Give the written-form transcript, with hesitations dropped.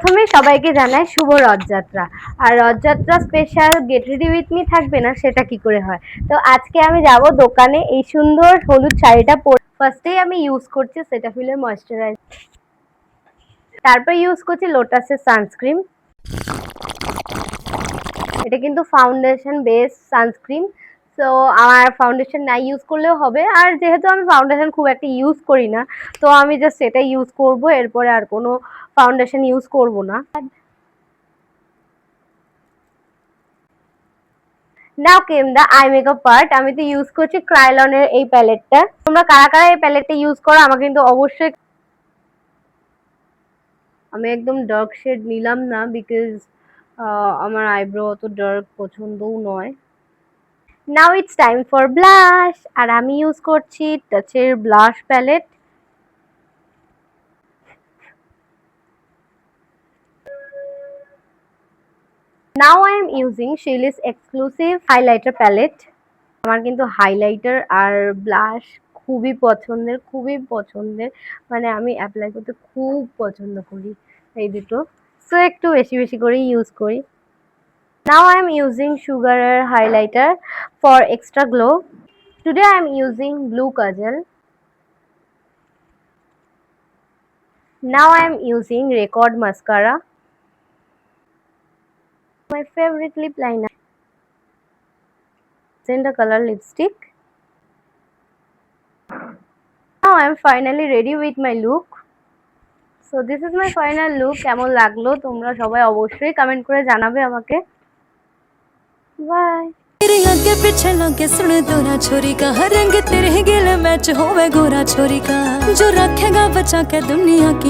প্রথমে সবাইকে জানাই শুভ রথযাত্রা। আর Rathyatra special get ready with me থাকবে না, সেটা কি করে হয়? তো আজকে আমি যাব দোকানে এই সুন্দর হলুদ শাড়িটা পরে। ফার্স্টেই আমি ইউজ করছি সেটাফিলের ময়েশ্চারাইজার, তারপর ইউজ করছি লোটাসের সানস্ক্রিন। এটা কিন্তু ফাউন্ডেশন বেস সানস্ক্রিন, তো আমার ফাউন্ডেশন না ইউজ করলেও হবে। আর যেহেতু আমি ফাউন্ডেশন খুব একটা ইউজ করি না, তো আমি জাস্ট এটা ইউজ করব, এরপরে আর কোনো ফাউন্ডেশন ইউজ করব না। Now came the eye makeup part. আমি তো ইউজ করছি ক্রাইলনের এই প্যালেটটা। তোমরা কারা কারা এই প্যালেটটা ইউজ করো আমাকে কিন্তু অবশ্যই। আমি একদম ডার্ক শেড নিলাম না, বিকজ আমার আইব্রো অত ডার্ক পছন্দও নয়। Now it's time for blush, আর আমি ইউজ করছি টাচের blush palette. Now I am using Shilis exclusive highlighter palette. আমার কিন্তু হাইলাইটার আর ব্লাশ খুবই পছন্দের, খুবই পছন্দের, মানে আমি অ্যাপ্লাই করতে খুব পছন্দ করি এই দুটো, সো একটু বেশি বেশি করেই ইউজ করি। নাও আই এম ইউজিং সুগারের highlighter for extra glow. Today I am using blue Kajal. Now I am using record mascara, my favorite lip liner, magenta color lipstick. Now I am finally ready with my look. So this is my final look. কেমন লাগলো তোমরা সবাই অবশ্যই comment করে জানাবে আমাকে। By. तेरे आगे पीछे लगे सुन दोरा छोरी का, हर रंग तेरे गिल मैच होवे गोरा छोरी का, जो रखेगा बचा के दुनिया की।